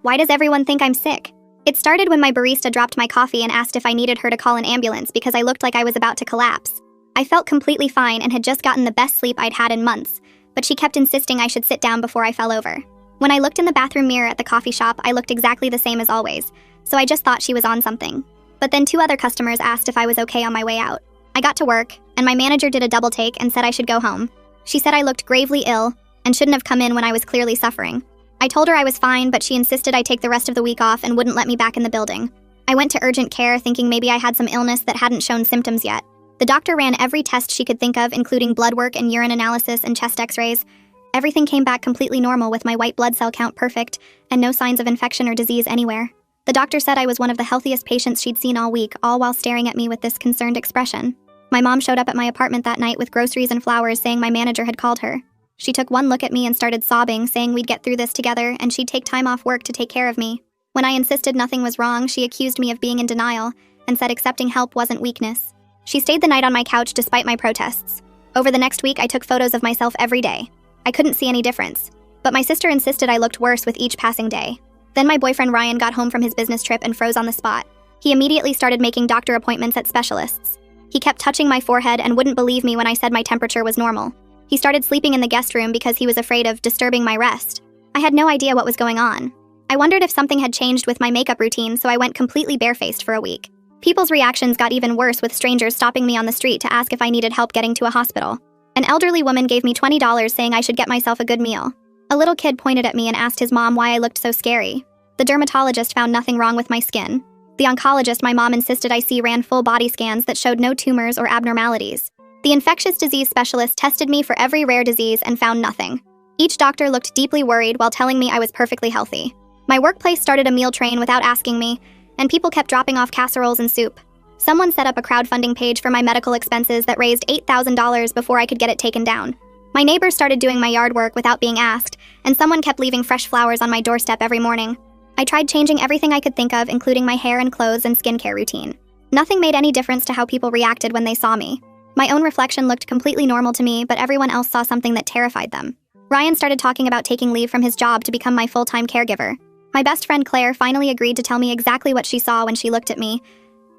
Why does everyone think I'm sick? It started when my barista dropped my coffee and asked if I needed her to call an ambulance because I looked like I was about to collapse. I felt completely fine and had just gotten the best sleep I'd had in months, but she kept insisting I should sit down before I fell over. When I looked in the bathroom mirror at the coffee shop, I looked exactly the same as always, so I just thought she was on something. But then 2 other customers asked if I was okay on my way out. I got to work, and my manager did a double take and said I should go home. She said I looked gravely ill and shouldn't have come in when I was clearly suffering. I told her I was fine, but she insisted I take the rest of the week off and wouldn't let me back in the building. I went to urgent care thinking maybe I had some illness that hadn't shown symptoms yet. The doctor ran every test she could think of, including blood work and urine analysis and chest x-rays. Everything came back completely normal with my white blood cell count perfect and no signs of infection or disease anywhere. The doctor said I was one of the healthiest patients she'd seen all week, all while staring at me with this concerned expression. My mom showed up at my apartment that night with groceries and flowers, saying my manager had called her. She took one look at me and started sobbing, saying we'd get through this together and she'd take time off work to take care of me. When I insisted nothing was wrong, she accused me of being in denial and said accepting help wasn't weakness. She stayed the night on my couch despite my protests. Over the next week, I took photos of myself every day. I couldn't see any difference, but my sister insisted I looked worse with each passing day. Then my boyfriend Ryan got home from his business trip and froze on the spot. He immediately started making doctor appointments at specialists. He kept touching my forehead and wouldn't believe me when I said my temperature was normal. He started sleeping in the guest room because he was afraid of disturbing my rest. I had no idea what was going on. I wondered if something had changed with my makeup routine, so I went completely barefaced for a week. People's reactions got even worse, with strangers stopping me on the street to ask if I needed help getting to a hospital. An elderly woman gave me $20 saying I should get myself a good meal. A little kid pointed at me and asked his mom why I looked so scary. The dermatologist found nothing wrong with my skin. The oncologist my mom insisted I see ran full body scans that showed no tumors or abnormalities. The infectious disease specialist tested me for every rare disease and found nothing. Each doctor looked deeply worried while telling me I was perfectly healthy. My workplace started a meal train without asking me, and people kept dropping off casseroles and soup. Someone set up a crowdfunding page for my medical expenses that raised $8,000 before I could get it taken down. My neighbors started doing my yard work without being asked, and someone kept leaving fresh flowers on my doorstep every morning. I tried changing everything I could think of, including my hair and clothes and skincare routine. Nothing made any difference to how people reacted when they saw me. My own reflection looked completely normal to me, but everyone else saw something that terrified them. Ryan started talking about taking leave from his job to become my full-time caregiver. My best friend Claire finally agreed to tell me exactly what she saw when she looked at me.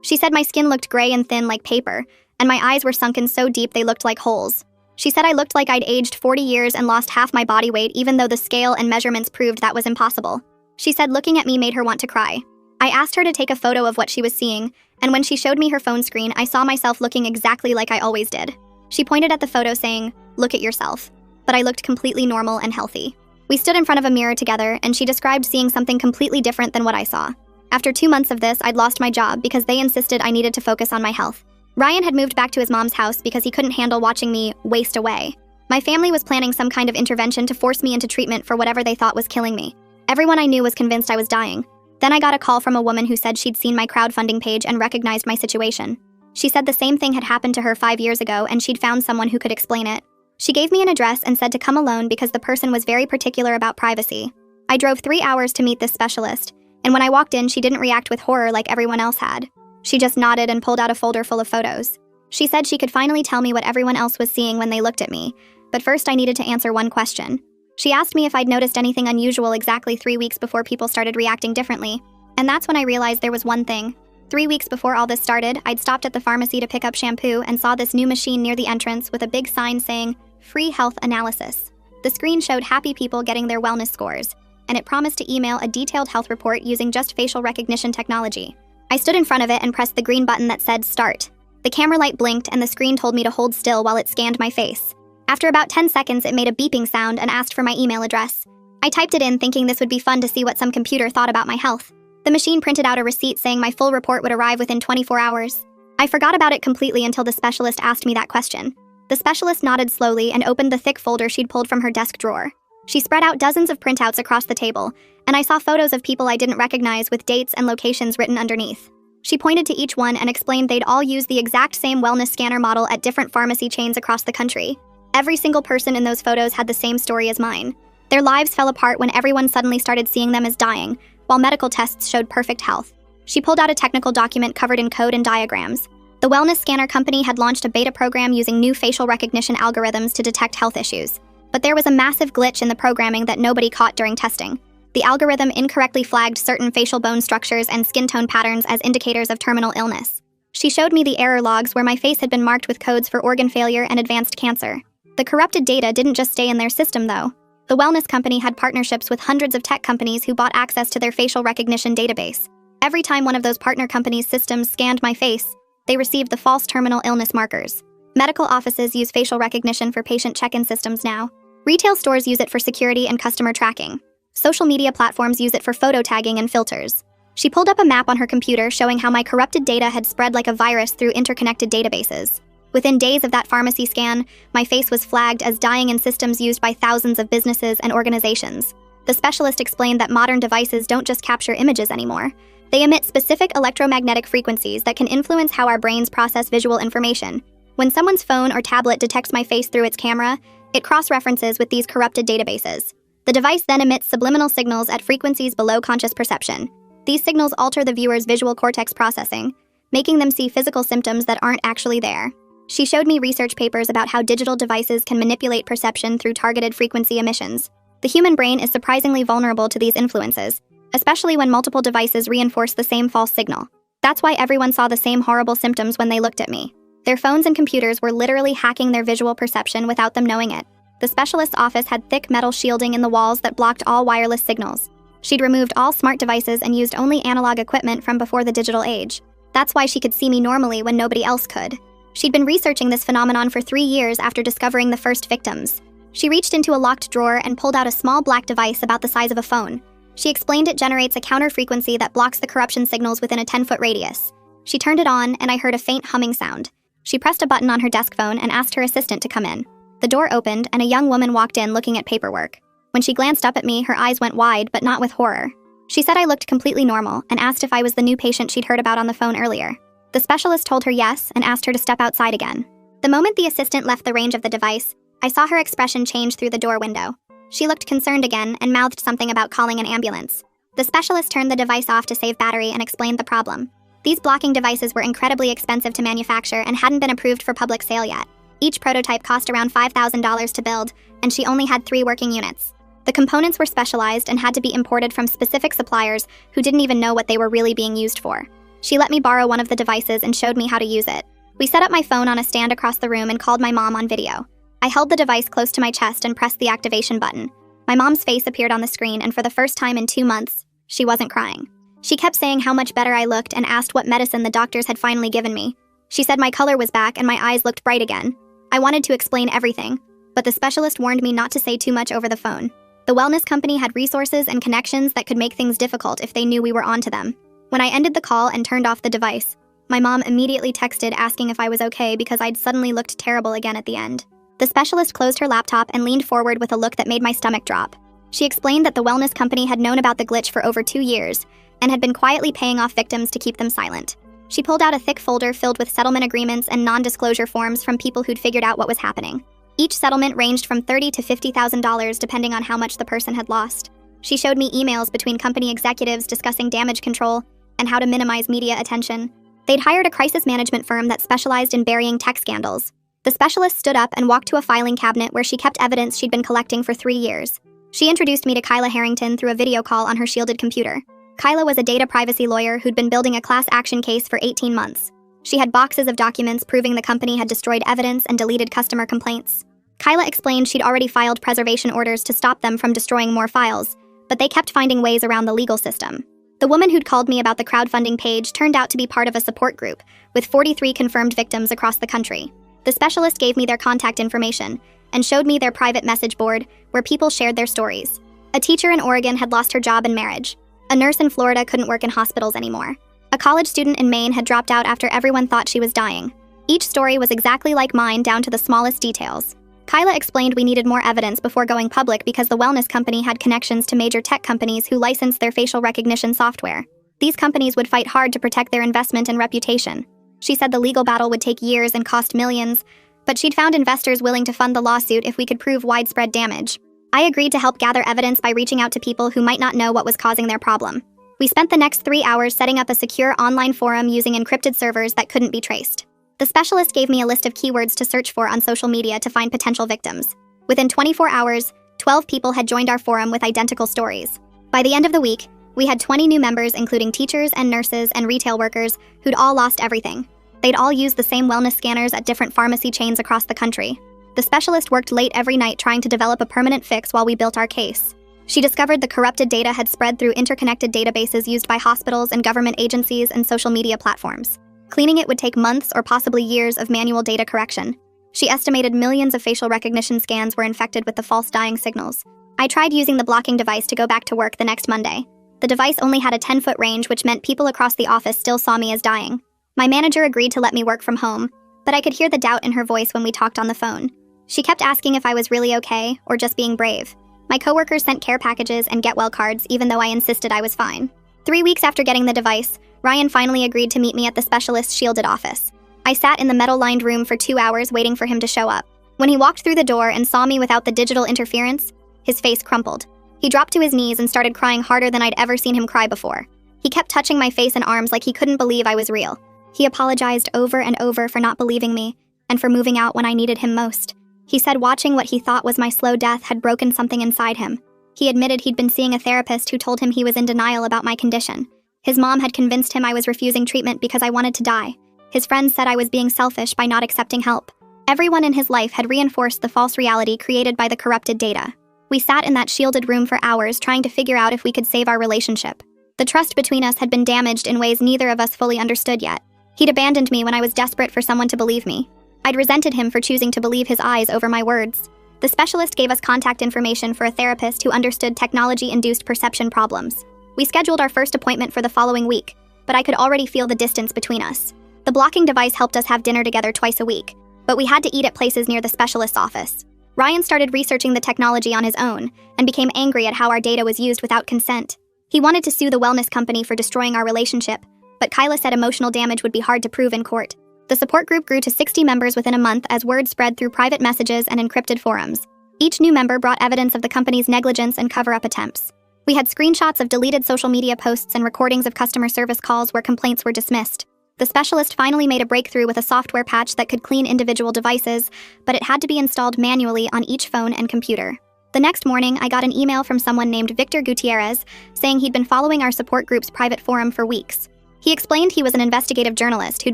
She said my skin looked gray and thin like paper, and my eyes were sunken so deep they looked like holes. She said I looked like I'd aged 40 years and lost half my body weight, even though the scale and measurements proved that was impossible. She said looking at me made her want to cry. I asked her to take a photo of what she was seeing, and when she showed me her phone screen, I saw myself looking exactly like I always did. She pointed at the photo saying, "Look at yourself." But I looked completely normal and healthy. We stood in front of a mirror together, and she described seeing something completely different than what I saw. After 2 months of this, I'd lost my job because they insisted I needed to focus on my health. Ryan had moved back to his mom's house because he couldn't handle watching me waste away. My family was planning some kind of intervention to force me into treatment for whatever they thought was killing me. Everyone I knew was convinced I was dying. Then I got a call from a woman who said she'd seen my crowdfunding page and recognized my situation. She said the same thing had happened to her 5 years ago and she'd found someone who could explain it. She gave me an address and said to come alone because the person was very particular about privacy. I drove 3 hours to meet this specialist, and when I walked in, she didn't react with horror like everyone else had. She just nodded and pulled out a folder full of photos. She said she could finally tell me what everyone else was seeing when they looked at me, but first I needed to answer one question. She asked me if I'd noticed anything unusual exactly 3 weeks before people started reacting differently, and that's when I realized there was one thing. 3 weeks before all this started, I'd stopped at the pharmacy to pick up shampoo and saw this new machine near the entrance with a big sign saying, "Free health analysis." The screen showed happy people getting their wellness scores, and it promised to email a detailed health report using just facial recognition technology. I stood in front of it and pressed the green button that said Start. The camera light blinked and the screen told me to hold still while it scanned my face. After about 10 seconds, it made a beeping sound and asked for my email address. I typed it in thinking this would be fun to see what some computer thought about my health. The machine printed out a receipt saying my full report would arrive within 24 hours. I forgot about it completely until the specialist asked me that question. The specialist nodded slowly and opened the thick folder she'd pulled from her desk drawer. She spread out dozens of printouts across the table, and I saw photos of people I didn't recognize with dates and locations written underneath. She pointed to each one and explained they'd all use the exact same wellness scanner model at different pharmacy chains across the country. Every single person in those photos had the same story as mine. Their lives fell apart when everyone suddenly started seeing them as dying, while medical tests showed perfect health. She pulled out a technical document covered in code and diagrams. The wellness scanner company had launched a beta program using new facial recognition algorithms to detect health issues. But there was a massive glitch in the programming that nobody caught during testing. The algorithm incorrectly flagged certain facial bone structures and skin tone patterns as indicators of terminal illness. She showed me the error logs where my face had been marked with codes for organ failure and advanced cancer. The corrupted data didn't just stay in their system, though. The wellness company had partnerships with hundreds of tech companies who bought access to their facial recognition database. Every time one of those partner companies' systems scanned my face, they received the false terminal illness markers. Medical offices use facial recognition for patient check-in systems now. Retail stores use it for security and customer tracking. Social media platforms use it for photo tagging and filters. She pulled up a map on her computer showing how my corrupted data had spread like a virus through interconnected databases. Within days of that pharmacy scan, my face was flagged as dying in systems used by thousands of businesses and organizations. The specialist explained that modern devices don't just capture images anymore. They emit specific electromagnetic frequencies that can influence how our brains process visual information. When someone's phone or tablet detects my face through its camera, it cross-references with these corrupted databases. The device then emits subliminal signals at frequencies below conscious perception. These signals alter the viewer's visual cortex processing, making them see physical symptoms that aren't actually there. She showed me research papers about how digital devices can manipulate perception through targeted frequency emissions. The human brain is surprisingly vulnerable to these influences, especially when multiple devices reinforce the same false signal. That's why everyone saw the same horrible symptoms when they looked at me. Their phones and computers were literally hacking their visual perception without them knowing it. The specialist's office had thick metal shielding in the walls that blocked all wireless signals. She'd removed all smart devices and used only analog equipment from before the digital age. That's why she could see me normally when nobody else could. She'd been researching this phenomenon for 3 years after discovering the first victims. She reached into a locked drawer and pulled out a small black device about the size of a phone. She explained it generates a counter frequency that blocks the corruption signals within a 10-foot radius. She turned it on, and I heard a faint humming sound. She pressed a button on her desk phone and asked her assistant to come in. The door opened, and a young woman walked in looking at paperwork. When she glanced up at me, her eyes went wide, but not with horror. She said I looked completely normal and asked if I was the new patient she'd heard about on the phone earlier. The specialist told her yes and asked her to step outside again. The moment the assistant left the range of the device, I saw her expression change through the door window. She looked concerned again and mouthed something about calling an ambulance. The specialist turned the device off to save battery and explained the problem. These blocking devices were incredibly expensive to manufacture and hadn't been approved for public sale yet. Each prototype cost around $5,000 to build, and she only had 3 working units. The components were specialized and had to be imported from specific suppliers who didn't even know what they were really being used for. She let me borrow one of the devices and showed me how to use it. We set up my phone on a stand across the room and called my mom on video. I held the device close to my chest and pressed the activation button. My mom's face appeared on the screen, and for the first time in 2 months, she wasn't crying. She kept saying how much better I looked and asked what medicine the doctors had finally given me. She said my color was back and my eyes looked bright again. I wanted to explain everything, but the specialist warned me not to say too much over the phone. The wellness company had resources and connections that could make things difficult if they knew we were onto them. When I ended the call and turned off the device, my mom immediately texted asking if I was okay because I'd suddenly looked terrible again at the end. The specialist closed her laptop and leaned forward with a look that made my stomach drop. She explained that the wellness company had known about the glitch for over 2 years and had been quietly paying off victims to keep them silent. She pulled out a thick folder filled with settlement agreements and non-disclosure forms from people who'd figured out what was happening. Each settlement ranged from $30,000 to $50,000 depending on how much the person had lost. She showed me emails between company executives discussing damage control and how to minimize media attention. They'd hired a crisis management firm that specialized in burying tech scandals. The specialist stood up and walked to a filing cabinet where she kept evidence she'd been collecting for 3 years. She introduced me to Kyla Harrington through a video call on her shielded computer. Kyla was a data privacy lawyer who'd been building a class action case for 18 months. She had boxes of documents proving the company had destroyed evidence and deleted customer complaints. Kyla explained she'd already filed preservation orders to stop them from destroying more files, but they kept finding ways around the legal system. The woman who'd called me about the crowdfunding page turned out to be part of a support group, with 43 confirmed victims across the country. The specialist gave me their contact information and showed me their private message board where people shared their stories. A teacher in Oregon had lost her job and marriage. A nurse in Florida couldn't work in hospitals anymore. A college student in Maine had dropped out after everyone thought she was dying. Each story was exactly like mine down to the smallest details. Kyla explained we needed more evidence before going public because the wellness company had connections to major tech companies who licensed their facial recognition software. These companies would fight hard to protect their investment and reputation. She said the legal battle would take years and cost millions, but she'd found investors willing to fund the lawsuit if we could prove widespread damage. I agreed to help gather evidence by reaching out to people who might not know what was causing their problem. We spent the next 3 hours setting up a secure online forum using encrypted servers that couldn't be traced. The specialist gave me a list of keywords to search for on social media to find potential victims. Within 24 hours, 12 people had joined our forum with identical stories. By the end of the week, we had 20 new members, including teachers and nurses and retail workers who'd all lost everything. They'd all used the same wellness scanners at different pharmacy chains across the country. The specialist worked late every night trying to develop a permanent fix while we built our case. She discovered the corrupted data had spread through interconnected databases used by hospitals and government agencies and social media platforms. Cleaning it would take months or possibly years of manual data correction. She estimated millions of facial recognition scans were infected with the false dying signals. I tried using the blocking device to go back to work the next Monday. The device only had a 10-foot range, which meant people across the office still saw me as dying. My manager agreed to let me work from home, but I could hear the doubt in her voice when we talked on the phone. She kept asking if I was really okay or just being brave. My coworkers sent care packages and get well cards, even though I insisted I was fine. 3 weeks after getting the device, Ryan finally agreed to meet me at the specialist's shielded office. I sat in the metal-lined room for 2 hours waiting for him to show up. When he walked through the door and saw me without the digital interference, his face crumpled. He dropped to his knees and started crying harder than I'd ever seen him cry before. He kept touching my face and arms like he couldn't believe I was real. He apologized over and over for not believing me and for moving out when I needed him most. He said watching what he thought was my slow death had broken something inside him. He admitted he'd been seeing a therapist who told him he was in denial about my condition. His mom had convinced him I was refusing treatment because I wanted to die. His friends said I was being selfish by not accepting help. Everyone in his life had reinforced the false reality created by the corrupted data. We sat in that shielded room for hours trying to figure out if we could save our relationship. The trust between us had been damaged in ways neither of us fully understood yet. He'd abandoned me when I was desperate for someone to believe me. I'd resented him for choosing to believe his eyes over my words. The specialist gave us contact information for a therapist who understood technology-induced perception problems. We scheduled our first appointment for the following week, but I could already feel the distance between us. The blocking device helped us have dinner together twice a week, but we had to eat at places near the specialist's office. Ryan started researching the technology on his own and became angry at how our data was used without consent. He wanted to sue the wellness company for destroying our relationship, but Kyla said emotional damage would be hard to prove in court. The support group grew to 60 members within a month as word spread through private messages and encrypted forums. Each new member brought evidence of the company's negligence and cover-up attempts. We had screenshots of deleted social media posts and recordings of customer service calls where complaints were dismissed. The specialist finally made a breakthrough with a software patch that could clean individual devices, but it had to be installed manually on each phone and computer. The next morning, I got an email from someone named Victor Gutierrez saying he'd been following our support group's private forum for weeks. He explained he was an investigative journalist who'd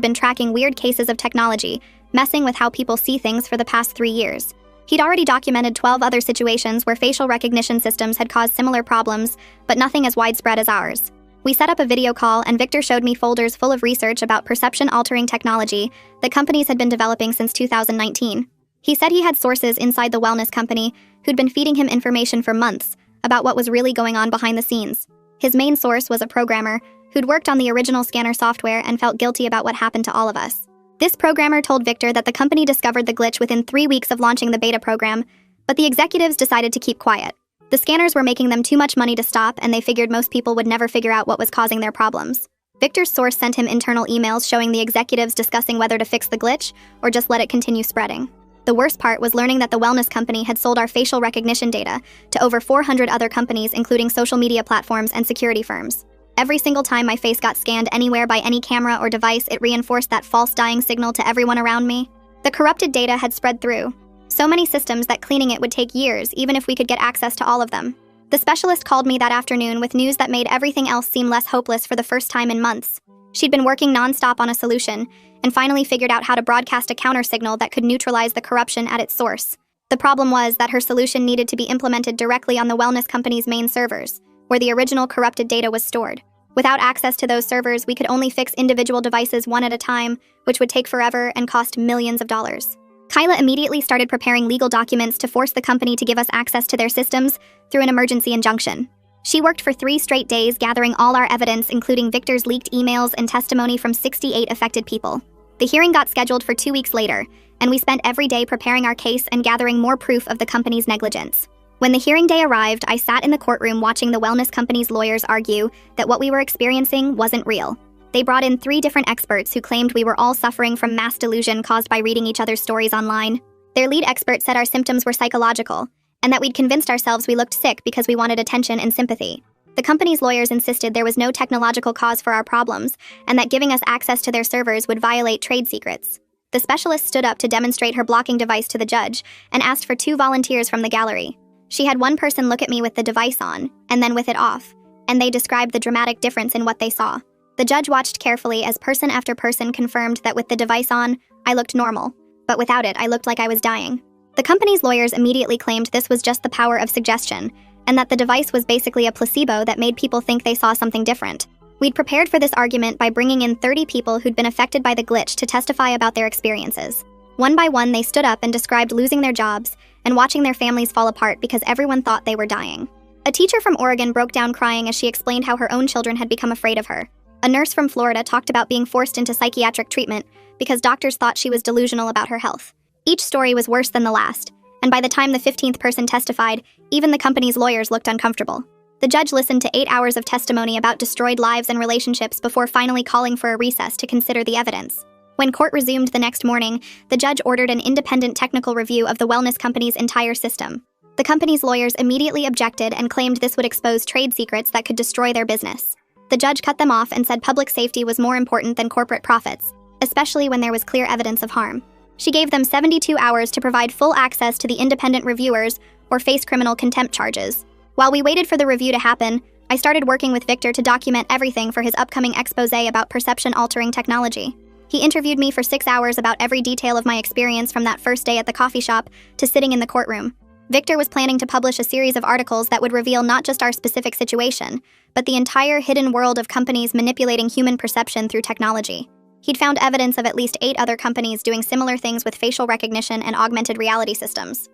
been tracking weird cases of technology, messing with how people see things for the past 3 years. He'd already documented 12 other situations where facial recognition systems had caused similar problems, but nothing as widespread as ours. We set up a video call and Victor showed me folders full of research about perception-altering technology that companies had been developing since 2019. He said he had sources inside the wellness company who'd been feeding him information for months about what was really going on behind the scenes. His main source was a programmer who'd worked on the original scanner software and felt guilty about what happened to all of us. This programmer told Victor that the company discovered the glitch within 3 weeks of launching the beta program, but the executives decided to keep quiet. The scanners were making them too much money to stop, and they figured most people would never figure out what was causing their problems. Victor's source sent him internal emails showing the executives discussing whether to fix the glitch or just let it continue spreading. The worst part was learning that the wellness company had sold our facial recognition data to over 400 other companies, including social media platforms and security firms. Every single time my face got scanned anywhere by any camera or device, it reinforced that false dying signal to everyone around me. The corrupted data had spread through so many systems that cleaning it would take years, even if we could get access to all of them. The specialist called me that afternoon with news that made everything else seem less hopeless for the first time in months. She'd been working nonstop on a solution and finally figured out how to broadcast a counter signal that could neutralize the corruption at its source. The problem was that her solution needed to be implemented directly on the wellness company's main servers, where the original corrupted data was stored. Without access to those servers, we could only fix individual devices one at a time, which would take forever and cost millions of dollars. Kyla immediately started preparing legal documents to force the company to give us access to their systems through an emergency injunction. She worked for 3 straight days gathering all our evidence, including Victor's leaked emails and testimony from 68 affected people. The hearing got scheduled for 2 weeks later, and we spent every day preparing our case and gathering more proof of the company's negligence. When the hearing day arrived, I sat in the courtroom watching the wellness company's lawyers argue that what we were experiencing wasn't real. They brought in 3 different experts who claimed we were all suffering from mass delusion caused by reading each other's stories online. Their lead expert said our symptoms were psychological, and that we'd convinced ourselves we looked sick because we wanted attention and sympathy. The company's lawyers insisted there was no technological cause for our problems, and that giving us access to their servers would violate trade secrets. The specialist stood up to demonstrate her blocking device to the judge and asked for 2 volunteers from the gallery. She had one person look at me with the device on, and then with it off, and they described the dramatic difference in what they saw. The judge watched carefully as person after person confirmed that with the device on, I looked normal, but without it, I looked like I was dying. The company's lawyers immediately claimed this was just the power of suggestion, and that the device was basically a placebo that made people think they saw something different. We'd prepared for this argument by bringing in 30 people who'd been affected by the glitch to testify about their experiences. One by one, they stood up and described losing their jobs and watching their families fall apart because everyone thought they were dying. A teacher from Oregon broke down crying as she explained how her own children had become afraid of her. A nurse from Florida talked about being forced into psychiatric treatment because doctors thought she was delusional about her health. Each story was worse than the last, and by the time the 15th person testified, even the company's lawyers looked uncomfortable. The judge listened to 8 hours of testimony about destroyed lives and relationships before finally calling for a recess to consider the evidence. When court resumed the next morning, the judge ordered an independent technical review of the wellness company's entire system. The company's lawyers immediately objected and claimed this would expose trade secrets that could destroy their business. The judge cut them off and said public safety was more important than corporate profits, especially when there was clear evidence of harm. She gave them 72 hours to provide full access to the independent reviewers or face criminal contempt charges. While we waited for the review to happen, I started working with Victor to document everything for his upcoming expose about perception-altering technology. He interviewed me for 6 hours about every detail of my experience from that first day at the coffee shop to sitting in the courtroom. Victor was planning to publish a series of articles that would reveal not just our specific situation, but the entire hidden world of companies manipulating human perception through technology. He'd found evidence of at least 8 other companies doing similar things with facial recognition and augmented reality systems.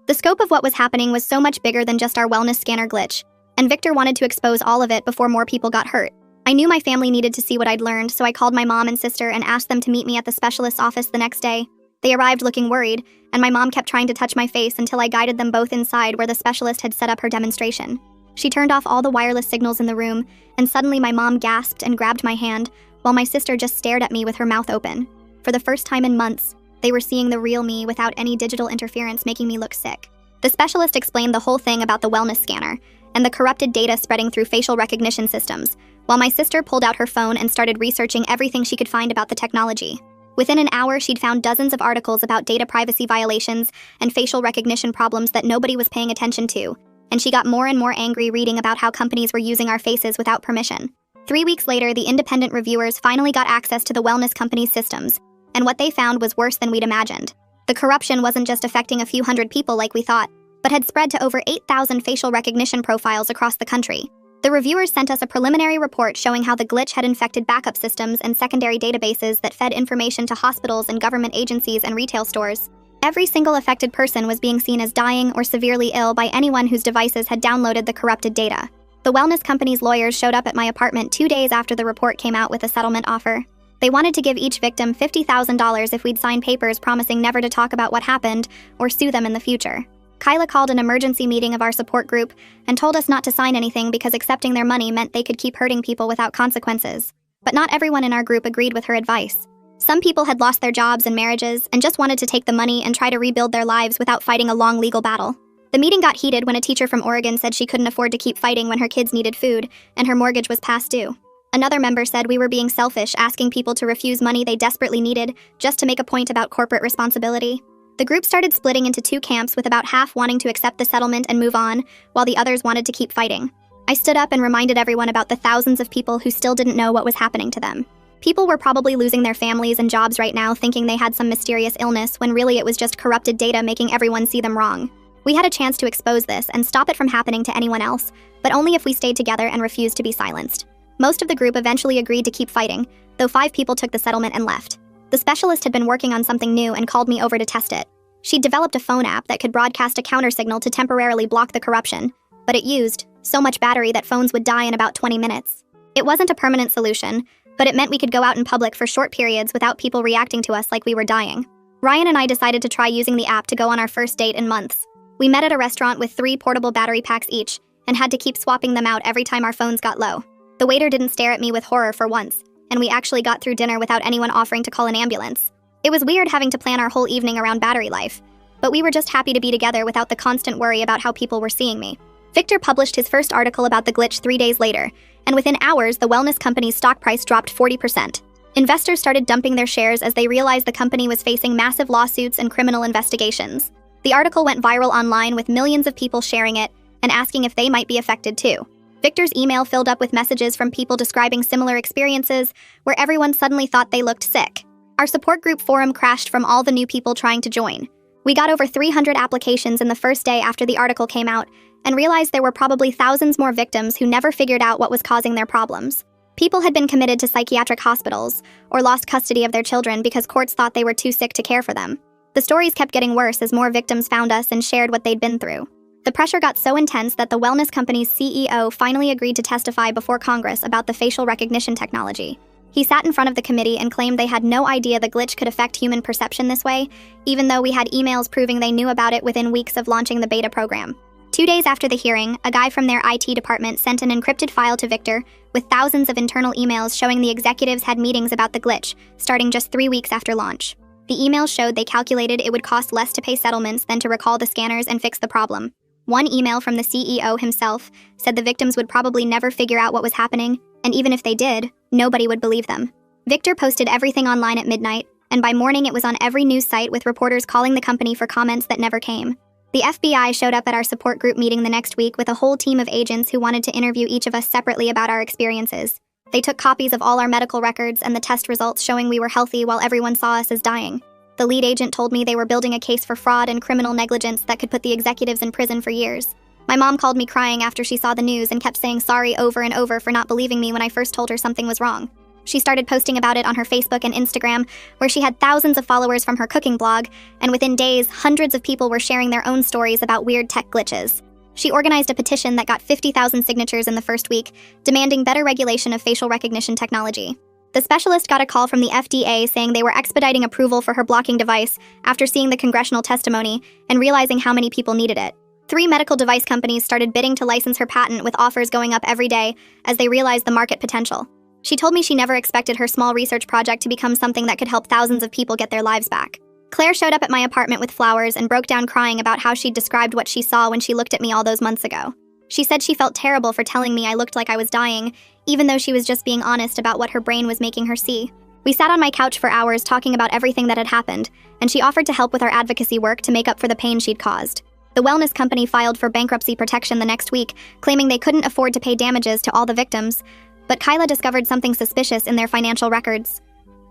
The scope of what was happening was so much bigger than just our wellness scanner glitch, and Victor wanted to expose all of it before more people got hurt. I knew my family needed to see what I'd learned, so I called my mom and sister and asked them to meet me at the specialist's office the next day. They arrived looking worried, and my mom kept trying to touch my face until I guided them both inside where the specialist had set up her demonstration. She turned off all the wireless signals in the room, and suddenly my mom gasped and grabbed my hand, while my sister just stared at me with her mouth open. For the first time in months, they were seeing the real me without any digital interference making me look sick. The specialist explained the whole thing about the wellness scanner and the corrupted data spreading through facial recognition systems, while my sister pulled out her phone and started researching everything she could find about the technology. Within an hour, she'd found dozens of articles about data privacy violations and facial recognition problems that nobody was paying attention to, and she got more and more angry reading about how companies were using our faces without permission. 3 weeks later, the independent reviewers finally got access to the wellness company's systems, and what they found was worse than we'd imagined. The corruption wasn't just affecting a few hundred people like we thought, but had spread to over 8,000 facial recognition profiles across the country. The reviewers sent us a preliminary report showing how the glitch had infected backup systems and secondary databases that fed information to hospitals and government agencies and retail stores. Every single affected person was being seen as dying or severely ill by anyone whose devices had downloaded the corrupted data. The wellness company's lawyers showed up at my apartment 2 days after the report came out with a settlement offer. They wanted to give each victim $50,000 if we'd sign papers promising never to talk about what happened or sue them in the future. Kyla called an emergency meeting of our support group and told us not to sign anything because accepting their money meant they could keep hurting people without consequences. But not everyone in our group agreed with her advice. Some people had lost their jobs and marriages and just wanted to take the money and try to rebuild their lives without fighting a long legal battle. The meeting got heated when a teacher from Oregon said she couldn't afford to keep fighting when her kids needed food and her mortgage was past due. Another member said we were being selfish, asking people to refuse money they desperately needed just to make a point about corporate responsibility. The group started splitting into 2 camps, with about half wanting to accept the settlement and move on, while the others wanted to keep fighting. I stood up and reminded everyone about the thousands of people who still didn't know what was happening to them. People were probably losing their families and jobs right now, thinking they had some mysterious illness when really it was just corrupted data making everyone see them wrong. We had a chance to expose this and stop it from happening to anyone else, but only if we stayed together and refused to be silenced. Most of the group eventually agreed to keep fighting, though 5 people took the settlement and left. The specialist had been working on something new and called me over to test it. She'd developed a phone app that could broadcast a countersignal to temporarily block the corruption, but it used so much battery that phones would die in about 20 minutes. It wasn't a permanent solution, but it meant we could go out in public for short periods without people reacting to us like we were dying. Ryan and I decided to try using the app to go on our first date in months. We met at a restaurant with 3 portable battery packs each and had to keep swapping them out every time our phones got low. The waiter didn't stare at me with horror for once, and we actually got through dinner without anyone offering to call an ambulance. It was weird having to plan our whole evening around battery life, but we were just happy to be together without the constant worry about how people were seeing me. Victor published his first article about the glitch 3 days later, and within hours, the wellness company's stock price dropped 40%. Investors started dumping their shares as they realized the company was facing massive lawsuits and criminal investigations. The article went viral online with millions of people sharing it and asking if they might be affected too. Victor's email filled up with messages from people describing similar experiences where everyone suddenly thought they looked sick. Our support group forum crashed from all the new people trying to join. We got over 300 applications in the first day after the article came out and realized there were probably thousands more victims who never figured out what was causing their problems. People had been committed to psychiatric hospitals or lost custody of their children because courts thought they were too sick to care for them. The stories kept getting worse as more victims found us and shared what they'd been through. The pressure got so intense that the wellness company's CEO finally agreed to testify before Congress about the facial recognition technology. He sat in front of the committee and claimed they had no idea the glitch could affect human perception this way, even though we had emails proving they knew about it within weeks of launching the beta program. 2 days after the hearing, a guy from their IT department sent an encrypted file to Victor with thousands of internal emails showing the executives had meetings about the glitch, starting just 3 weeks after launch. The emails showed they calculated it would cost less to pay settlements than to recall the scanners and fix the problem. One email from the CEO himself said the victims would probably never figure out what was happening, and even if they did, nobody would believe them. Victor posted everything online at midnight, and by morning it was on every news site with reporters calling the company for comments that never came. The FBI showed up at our support group meeting the next week with a whole team of agents who wanted to interview each of us separately about our experiences. They took copies of all our medical records and the test results showing we were healthy while everyone saw us as dying. The lead agent told me they were building a case for fraud and criminal negligence that could put the executives in prison for years. My mom called me crying after she saw the news and kept saying sorry over and over for not believing me when I first told her something was wrong. She started posting about it on her Facebook and Instagram, where she had thousands of followers from her cooking blog, and within days, hundreds of people were sharing their own stories about weird tech glitches. She organized a petition that got 50,000 signatures in the first week, demanding better regulation of facial recognition technology. The specialist got a call from the FDA saying they were expediting approval for her blocking device after seeing the congressional testimony and realizing how many people needed it. 3 medical device companies started bidding to license her patent with offers going up every day as they realized the market potential. She told me she never expected her small research project to become something that could help thousands of people get their lives back. Claire showed up at my apartment with flowers and broke down crying about how she'd described what she saw when she looked at me all those months ago. She said she felt terrible for telling me I looked like I was dying, even though she was just being honest about what her brain was making her see. We sat on my couch for hours talking about everything that had happened, and she offered to help with our advocacy work to make up for the pain she'd caused. The wellness company filed for bankruptcy protection the next week, claiming they couldn't afford to pay damages to all the victims, but Kyla discovered something suspicious in their financial records.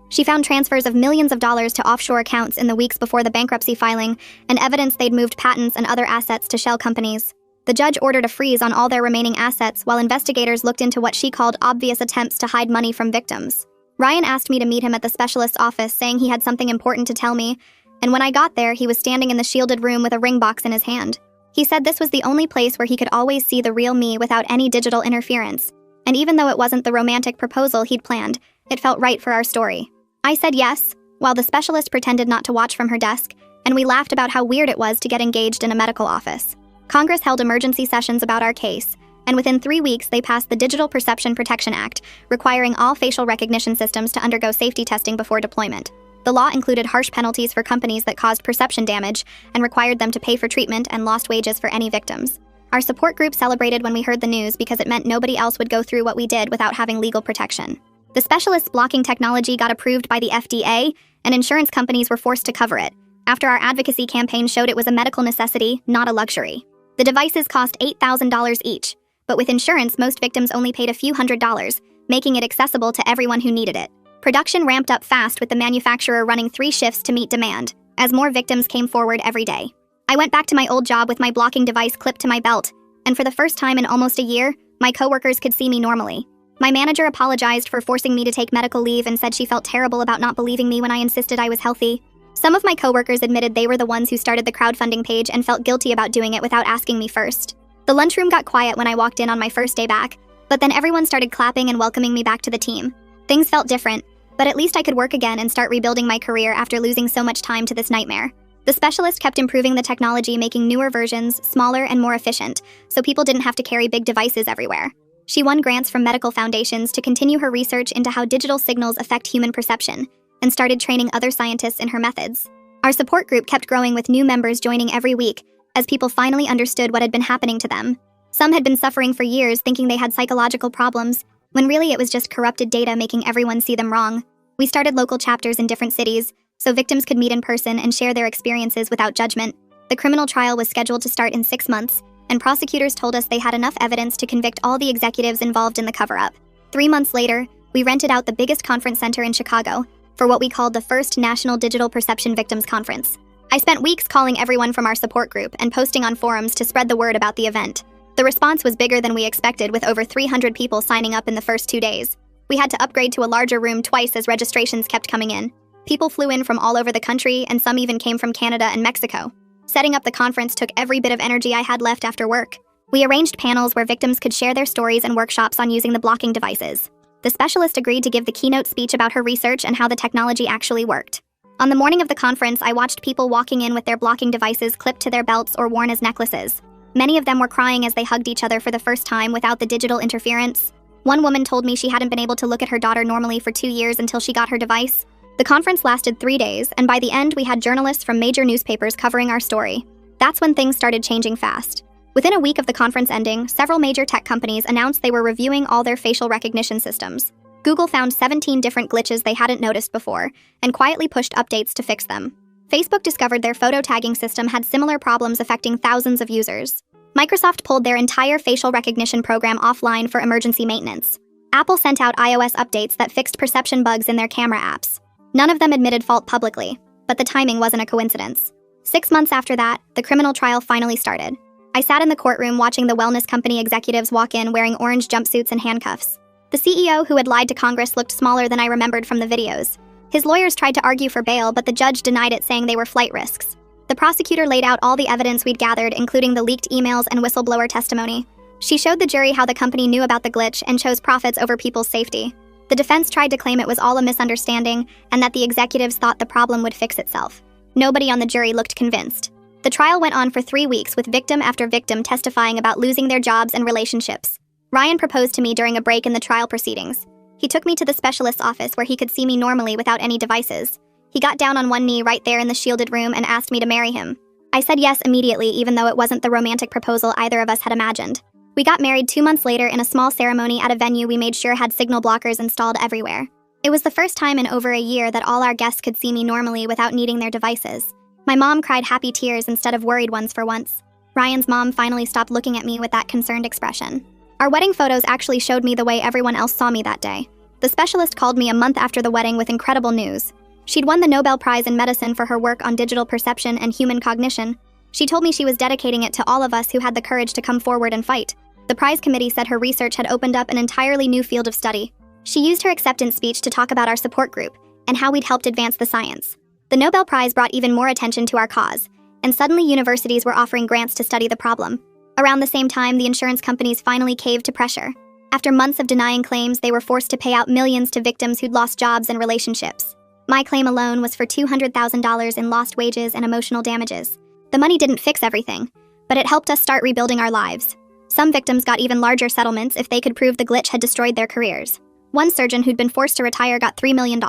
She found transfers of millions of dollars to offshore accounts in the weeks before the bankruptcy filing and evidence they'd moved patents and other assets to shell companies. The judge ordered a freeze on all their remaining assets while investigators looked into what she called obvious attempts to hide money from victims. Ryan asked me to meet him at the specialist's office, saying he had something important to tell me, and when I got there, he was standing in the shielded room with a ring box in his hand. He said this was the only place where he could always see the real me without any digital interference, and even though it wasn't the romantic proposal he'd planned, it felt right for our story. I said yes, while the specialist pretended not to watch from her desk, and we laughed about how weird it was to get engaged in a medical office. Congress held emergency sessions about our case, and within 3 weeks they passed the Digital Perception Protection Act, requiring all facial recognition systems to undergo safety testing before deployment. The law included harsh penalties for companies that caused perception damage and required them to pay for treatment and lost wages for any victims. Our support group celebrated when we heard the news because it meant nobody else would go through what we did without having legal protection. The specialist's blocking technology got approved by the FDA, and insurance companies were forced to cover it, after our advocacy campaign showed it was a medical necessity, not a luxury. The devices cost $8,000 each, but with insurance, most victims only paid a few $100s, making it accessible to everyone who needed it. Production ramped up fast with the manufacturer running 3 shifts to meet demand, as more victims came forward every day. I went back to my old job with my blocking device clipped to my belt, and for the first time in almost a year, my coworkers could see me normally. My manager apologized for forcing me to take medical leave and said she felt terrible about not believing me when I insisted I was healthy. Some of my coworkers admitted they were the ones who started the crowdfunding page and felt guilty about doing it without asking me first. The lunchroom got quiet when I walked in on my first day back, but then everyone started clapping and welcoming me back to the team. Things felt different, but at least I could work again and start rebuilding my career after losing so much time to this nightmare. The specialist kept improving the technology, making newer versions, smaller and more efficient, so people didn't have to carry big devices everywhere. She won grants from medical foundations to continue her research into how digital signals affect human perception, and started training other scientists in her methods. Our support group kept growing with new members joining every week, as people finally understood what had been happening to them. Some had been suffering for years thinking they had psychological problems, when really it was just corrupted data making everyone see them wrong. We started local chapters in different cities, so victims could meet in person and share their experiences without judgment. The criminal trial was scheduled to start in 6 months, and prosecutors told us they had enough evidence to convict all the executives involved in the cover-up. 3 months later, we rented out the biggest conference center in Chicago for what we called the first National Digital Perception Victims Conference. I spent weeks calling everyone from our support group and posting on forums to spread the word about the event. The response was bigger than we expected, with over 300 people signing up in the first 2 days. We had to upgrade to a larger room twice as registrations kept coming in. People flew in from all over the country, and some even came from Canada and Mexico. Setting up the conference took every bit of energy I had left after work. We arranged panels where victims could share their stories and workshops on using the blocking devices. The specialist agreed to give the keynote speech about her research and how the technology actually worked. On the morning of the conference, I watched people walking in with their blocking devices clipped to their belts or worn as necklaces. Many of them were crying as they hugged each other for the first time without the digital interference. One woman told me she hadn't been able to look at her daughter normally for 2 years until she got her device. The conference lasted 3 days, and by the end, we had journalists from major newspapers covering our story. That's when things started changing fast. Within a week of the conference ending, several major tech companies announced they were reviewing all their facial recognition systems. Google found 17 different glitches they hadn't noticed before, and quietly pushed updates to fix them. Facebook discovered their photo tagging system had similar problems affecting thousands of users. Microsoft pulled their entire facial recognition program offline for emergency maintenance. Apple sent out iOS updates that fixed perception bugs in their camera apps. None of them admitted fault publicly, but the timing wasn't a coincidence. 6 months after that, the criminal trial finally started. I sat in the courtroom watching the wellness company executives walk in wearing orange jumpsuits and handcuffs. The CEO who had lied to Congress looked smaller than I remembered from the videos. His lawyers tried to argue for bail, but the judge denied it, saying they were flight risks. The prosecutor laid out all the evidence we'd gathered, including the leaked emails and whistleblower testimony. She showed the jury how the company knew about the glitch and chose profits over people's safety. The defense tried to claim it was all a misunderstanding and that the executives thought the problem would fix itself. Nobody on the jury looked convinced. The trial went on for 3 weeks, with victim after victim testifying about losing their jobs and relationships. Ryan proposed to me during a break in the trial proceedings. He took me to the specialist's office where he could see me normally without any devices. He got down on one knee right there in the shielded room and asked me to marry him. I said yes immediately, even though it wasn't the romantic proposal either of us had imagined. We got married 2 months later in a small ceremony at a venue we made sure had signal blockers installed everywhere. It was the first time in over a year that all our guests could see me normally without needing their devices. My mom cried happy tears instead of worried ones for once. Ryan's mom finally stopped looking at me with that concerned expression. Our wedding photos actually showed me the way everyone else saw me that day. The specialist called me a month after the wedding with incredible news. She'd won the Nobel Prize in Medicine for her work on digital perception and human cognition. She told me she was dedicating it to all of us who had the courage to come forward and fight. The prize committee said her research had opened up an entirely new field of study. She used her acceptance speech to talk about our support group and how we'd helped advance the science. The Nobel Prize brought even more attention to our cause, and suddenly universities were offering grants to study the problem. Around the same time, the insurance companies finally caved to pressure. After months of denying claims, they were forced to pay out millions to victims who'd lost jobs and relationships. My claim alone was for $200,000 in lost wages and emotional damages. The money didn't fix everything, but it helped us start rebuilding our lives. Some victims got even larger settlements if they could prove the glitch had destroyed their careers. One surgeon who'd been forced to retire got $3 million.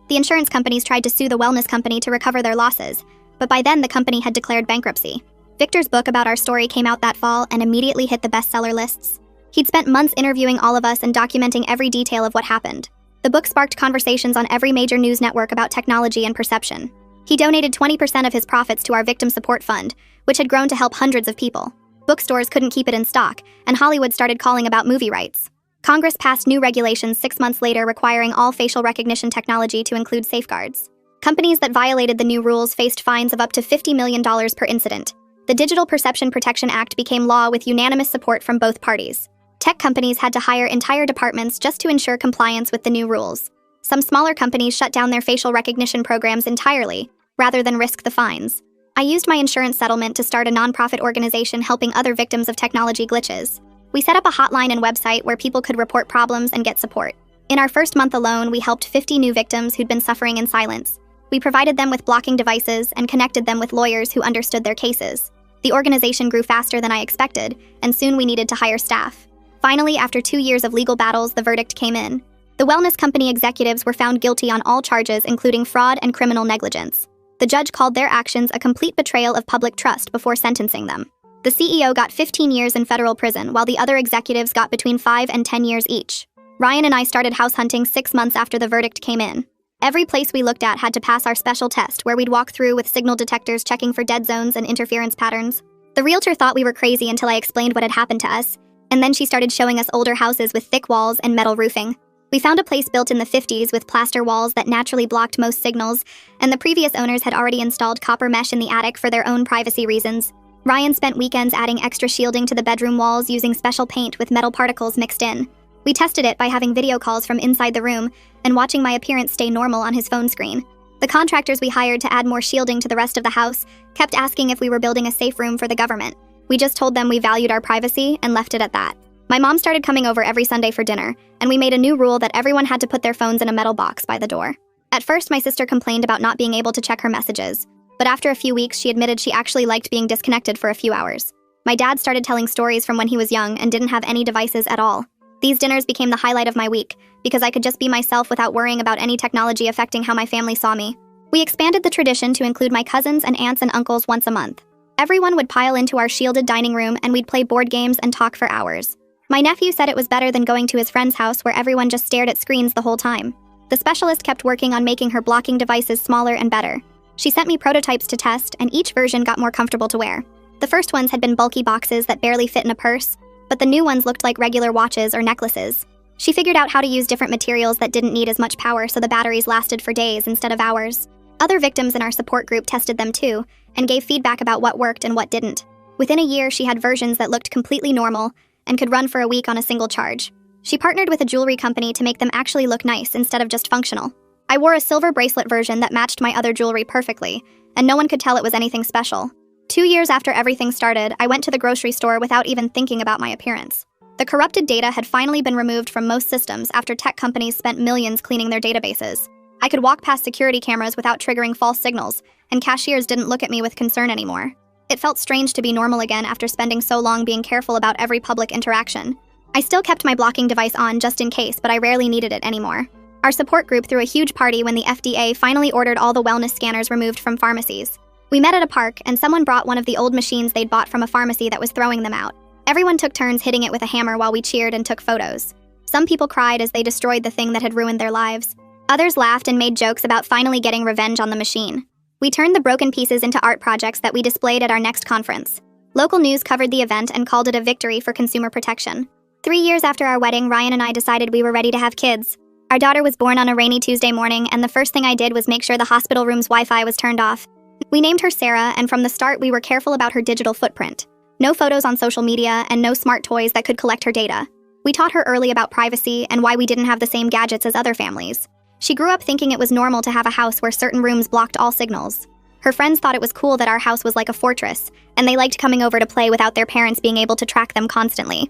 The insurance companies tried to sue the wellness company to recover their losses, but by then the company had declared bankruptcy. Victor's book about our story came out that fall and immediately hit the bestseller lists. He'd spent months interviewing all of us and documenting every detail of what happened. The book sparked conversations on every major news network about technology and perception. He donated 20% of his profits to our victim support fund, which had grown to help hundreds of people. Bookstores couldn't keep it in stock, and Hollywood started calling about movie rights. Congress passed new regulations 6 months later requiring all facial recognition technology to include safeguards. Companies that violated the new rules faced fines of up to $50 million per incident. The Digital Perception Protection Act became law with unanimous support from both parties. Tech companies had to hire entire departments just to ensure compliance with the new rules. Some smaller companies shut down their facial recognition programs entirely, rather than risk the fines. I used my insurance settlement to start a nonprofit organization helping other victims of technology glitches. We set up a hotline and website where people could report problems and get support. In our first month alone, we helped 50 new victims who'd been suffering in silence. We provided them with blocking devices and connected them with lawyers who understood their cases. The organization grew faster than I expected, and soon we needed to hire staff. Finally, after 2 years of legal battles, the verdict came in. The wellness company executives were found guilty on all charges, including fraud and criminal negligence. The judge called their actions a complete betrayal of public trust before sentencing them. The CEO got 15 years in federal prison, while the other executives got between 5 and 10 years each. Ryan and I started house hunting 6 months after the verdict came in. Every place we looked at had to pass our special test, where we'd walk through with signal detectors checking for dead zones and interference patterns. The realtor thought we were crazy until I explained what had happened to us, and then she started showing us older houses with thick walls and metal roofing. We found a place built in the 50s with plaster walls that naturally blocked most signals, and the previous owners had already installed copper mesh in the attic for their own privacy reasons. Ryan spent weekends adding extra shielding to the bedroom walls using special paint with metal particles mixed in. We tested it by having video calls from inside the room and watching my appearance stay normal on his phone screen. The contractors we hired to add more shielding to the rest of the house kept asking if we were building a safe room for the government. We just told them we valued our privacy and left it at that. My mom started coming over every Sunday for dinner, and we made a new rule that everyone had to put their phones in a metal box by the door. At first, my sister complained about not being able to check her messages, but after a few weeks, she admitted she actually liked being disconnected for a few hours. My dad started telling stories from when he was young and didn't have any devices at all. These dinners became the highlight of my week, because I could just be myself without worrying about any technology affecting how my family saw me. We expanded the tradition to include my cousins and aunts and uncles once a month. Everyone would pile into our shielded dining room and we'd play board games and talk for hours. My nephew said it was better than going to his friend's house where everyone just stared at screens the whole time. The specialist kept working on making her blocking devices smaller and better. She sent me prototypes to test, and each version got more comfortable to wear. The first ones had been bulky boxes that barely fit in a purse, but the new ones looked like regular watches or necklaces. She figured out how to use different materials that didn't need as much power so the batteries lasted for days instead of hours. Other victims in our support group tested them too, and gave feedback about what worked and what didn't. Within a year, she had versions that looked completely normal and could run for a week on a single charge. She partnered with a jewelry company to make them actually look nice instead of just functional. I wore a silver bracelet version that matched my other jewelry perfectly, and no one could tell it was anything special. 2 years after everything started, I went to the grocery store without even thinking about my appearance. The corrupted data had finally been removed from most systems after tech companies spent millions cleaning their databases. I could walk past security cameras without triggering false signals, and cashiers didn't look at me with concern anymore. It felt strange to be normal again after spending so long being careful about every public interaction. I still kept my blocking device on just in case, but I rarely needed it anymore. Our support group threw a huge party when the FDA finally ordered all the wellness scanners removed from pharmacies. We met at a park, and someone brought one of the old machines they'd bought from a pharmacy that was throwing them out. Everyone took turns hitting it with a hammer while we cheered and took photos. Some people cried as they destroyed the thing that had ruined their lives. Others laughed and made jokes about finally getting revenge on the machine. We turned the broken pieces into art projects that we displayed at our next conference. Local news covered the event and called it a victory for consumer protection. 3 years after our wedding, Ryan and I decided we were ready to have kids. Our daughter was born on a rainy Tuesday morning, and the first thing I did was make sure the hospital room's Wi-Fi was turned off. We named her Sarah, and from the start we were careful about her digital footprint. No photos on social media, and no smart toys that could collect her data. We taught her early about privacy and why we didn't have the same gadgets as other families. She grew up thinking it was normal to have a house where certain rooms blocked all signals. Her friends thought it was cool that our house was like a fortress, and they liked coming over to play without their parents being able to track them constantly.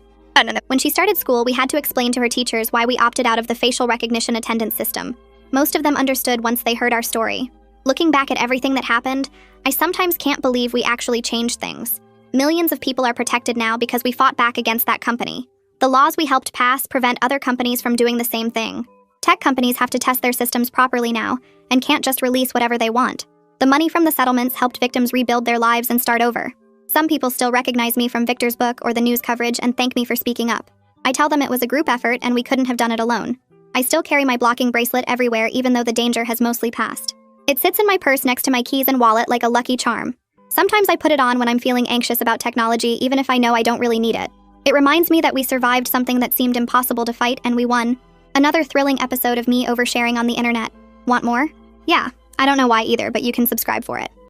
When she started school, we had to explain to her teachers why we opted out of the facial recognition attendance system. Most of them understood once they heard our story. Looking back at everything that happened, I sometimes can't believe we actually changed things. Millions of people are protected now because we fought back against that company. The laws we helped pass prevent other companies from doing the same thing. Tech companies have to test their systems properly now and can't just release whatever they want. The money from the settlements helped victims rebuild their lives and start over. Some people still recognize me from Victor's book or the news coverage and thank me for speaking up. I tell them it was a group effort and we couldn't have done it alone. I still carry my blocking bracelet everywhere even though the danger has mostly passed. It sits in my purse next to my keys and wallet like a lucky charm. Sometimes I put it on when I'm feeling anxious about technology even if I know I don't really need it. It reminds me that we survived something that seemed impossible to fight and we won. Another thrilling episode of me oversharing on the internet. Want more? Yeah, I don't know why either, but you can subscribe for it.